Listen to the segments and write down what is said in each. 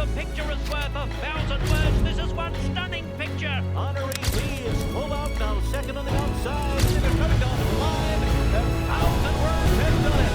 a picture is worth 1,000 words. This is one stunning picture. Honorary B is full out now, second on the outside. It's going to go to 1,000 words has done it.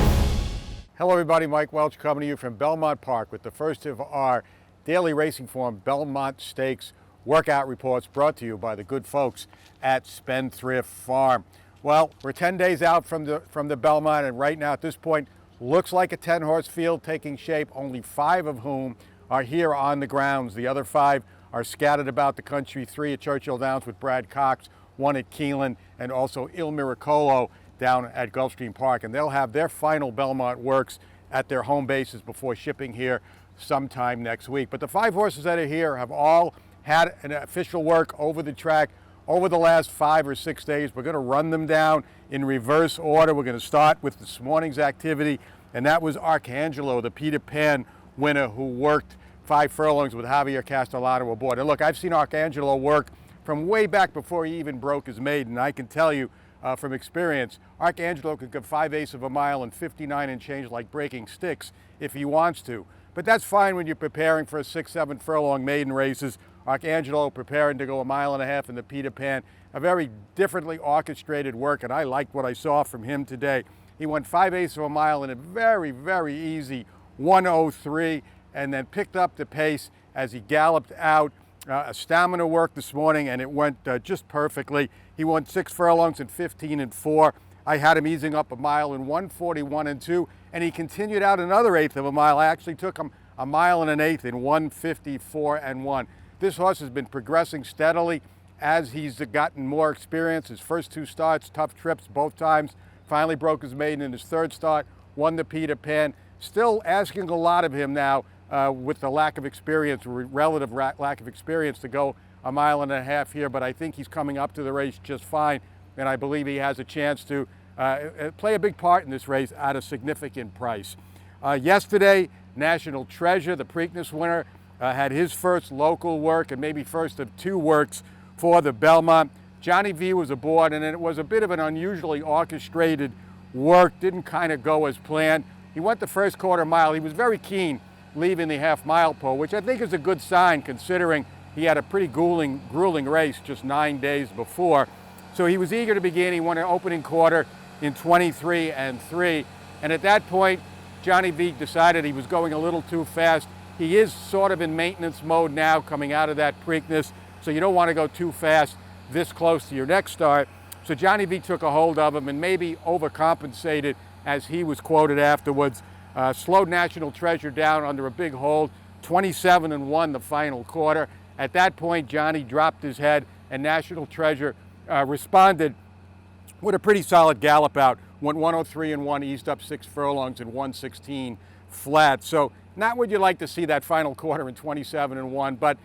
Hello everybody, Mike Welsch coming to you from Belmont Park with the first of our daily racing form Belmont Stakes workout reports brought to you by the good folks at Spendthrift Farm. Well, we're 10 days out from the Belmont, and right now at this point looks like a 10-horse field taking shape, only 5 of whom are here on the grounds. The other 5 are scattered about the country, 3 at Churchill Downs with Brad Cox, 1 at Keeneland, and also Il Miracolo down at Gulfstream Park. And they'll have their final Belmont works at their home bases before shipping here sometime next week. But the 5 horses that are here have all had an official work over the track over the last 5 or 6 days. We're going to run them down in reverse order. We're going to start with this morning's activity, and that was Arcangelo, the Peter Pan winner who worked 5 furlongs with Javier Castellano aboard. And look, I've seen Arcangelo work from way back before he even broke his maiden. I can tell you from experience, Arcangelo could go 5/8 of a mile and 59 and change like breaking sticks if he wants to. But that's fine when you're preparing for a 6-7 furlong maiden races. Arcangelo preparing to go 1.5 miles in the Peter Pan, a very differently orchestrated work, and I liked what I saw from him today. He went 5/8 of a mile in a very, very easy 1:03, and then picked up the pace as he galloped out. A stamina work this morning, and it went just perfectly. He won 6 furlongs in 15-4. I had him easing up a mile in 1:41-2, and he continued out another 1/8 of a mile. I actually took him 1.1 miles in 1:54-1. This horse has been progressing steadily as he's gotten more experience. His first 2 starts, tough trips both times. Finally broke his maiden in his 3rd start, won the Peter Pan. Still asking a lot of him now with the lack of experience, relative lack of experience, to go 1.5 miles here, but I think he's coming up to the race just fine, and I believe he has a chance to play a big part in this race at a significant price. Yesterday, National Treasure, the Preakness winner, had his first local work and maybe first of 2 works for the Belmont. Johnny V was aboard, and it was a bit of an unusually orchestrated work, didn't kind of go as planned. He went the first 1/4 mile. He was very keen leaving the half-mile pole, which I think is a good sign considering he had a pretty grueling race just 9 days before. So he was eager to begin. He won an opening quarter in 23-3, and at that point, Johnny V decided he was going a little too fast. He is sort of in maintenance mode now coming out of that Preakness, so you don't want to go too fast this close to your next start. So Johnny V took a hold of him and maybe overcompensated, as he was quoted afterwards. Slowed National Treasure down under a big hold, 27-1 the final quarter. At that point, Johnny dropped his head, and National Treasure responded with a pretty solid gallop out. Went 1:03-1, eased up 6 furlongs in 1:16 flat. So not what you like to see that final quarter in 27-1, but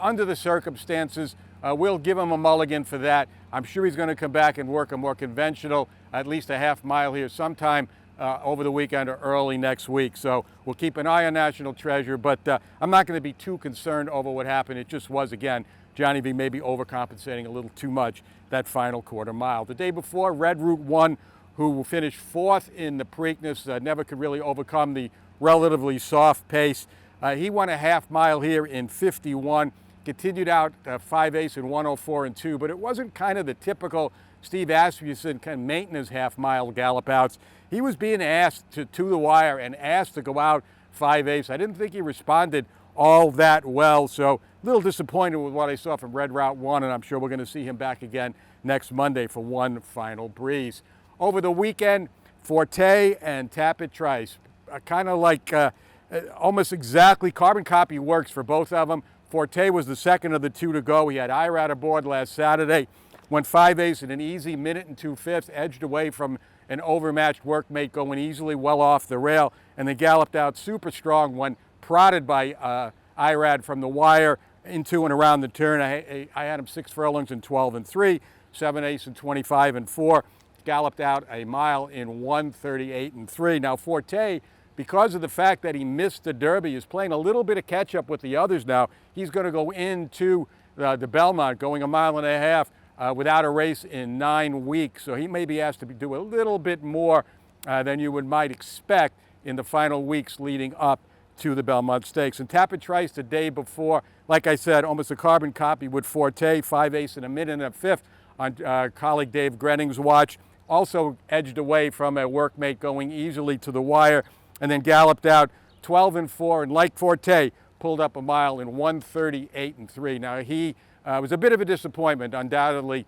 under the circumstances, we'll give him a mulligan for that. I'm sure he's going to come back and work a more conventional, at least a half mile here sometime over the weekend or early next week. So we'll keep an eye on National Treasure, but I'm not going to be too concerned over what happened. It just was, again, Johnny V maybe overcompensating a little too much that final 1/4 mile. The day before, Red Route 1, who finished 4th in the Preakness, never could really overcome the relatively soft pace. He won a half mile here in 51, continued out 5/8 in 1:04-2, but it wasn't kind of the typical Steve Asmussen kind of maintenance half mile gallop outs. He was being asked to the wire and asked to go out 5/8. I didn't think he responded all that well, so a little disappointed with what I saw from Red Route 1, and I'm sure we're going to see him back again next Monday for one final breeze. Over the weekend, Forte and Tapit Trice, kind of like almost exactly carbon copy works for both of them. Forte was the second of the 2 to go. He had Irad aboard last Saturday, went 5/8 in an easy 1 2/5, edged away from an overmatched workmate going easily well off the rail, and then galloped out super strong when prodded by Irad from the wire into and around the turn. I had him 6 furlongs in 12-3, 7/8 in 25-4, galloped out a mile in 1:38-3. Now Forte, because of the fact that he missed the Derby, is playing a little bit of catch up with the others now. He's going to go into the Belmont going 1.5 miles without a race in 9 weeks. So he may be asked to do a little bit more than you might expect in the final weeks leading up to the Belmont Stakes. And Tapit Trice the day before, like I said, almost a carbon copy with Forte, 5/8 and a minute and a fifth on colleague Dave Grenning's watch. Also edged away from a workmate going easily to the wire, and then galloped out 12-4, and like Forte, pulled up a mile in 1:38-3. Now he was a bit of a disappointment, undoubtedly,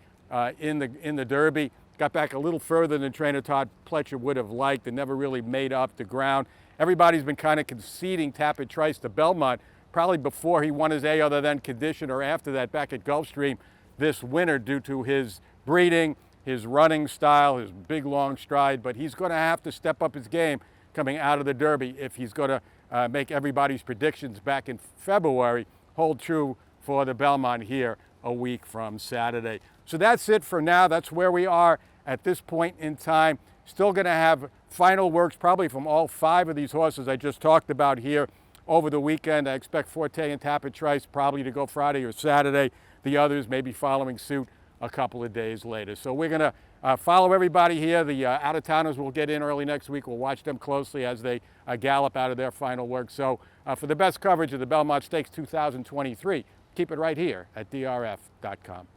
in the Derby. Got back a little further than trainer Todd Pletcher would have liked and never really made up the ground. Everybody's been kind of conceding Tapit Trice to Belmont, probably before he won his A other than condition, or after that back at Gulfstream this winter, due to his breeding, his running style, his big long stride. But he's going to have to step up his game coming out of the Derby if he's going to make everybody's predictions back in February hold true for the Belmont here a week from Saturday. So that's it for now. That's where we are at this point in time. Still going to have final works probably from all 5 of these horses I just talked about here over the weekend. I expect Forte and Tapit Trice probably to go Friday or Saturday. The others may be following suit a couple of days later. So we're going to follow everybody here. The out-of-towners will get in early next week. We'll watch them closely as they gallop out of their final work. So for the best coverage of the Belmont Stakes 2023, keep it right here at DRF.com.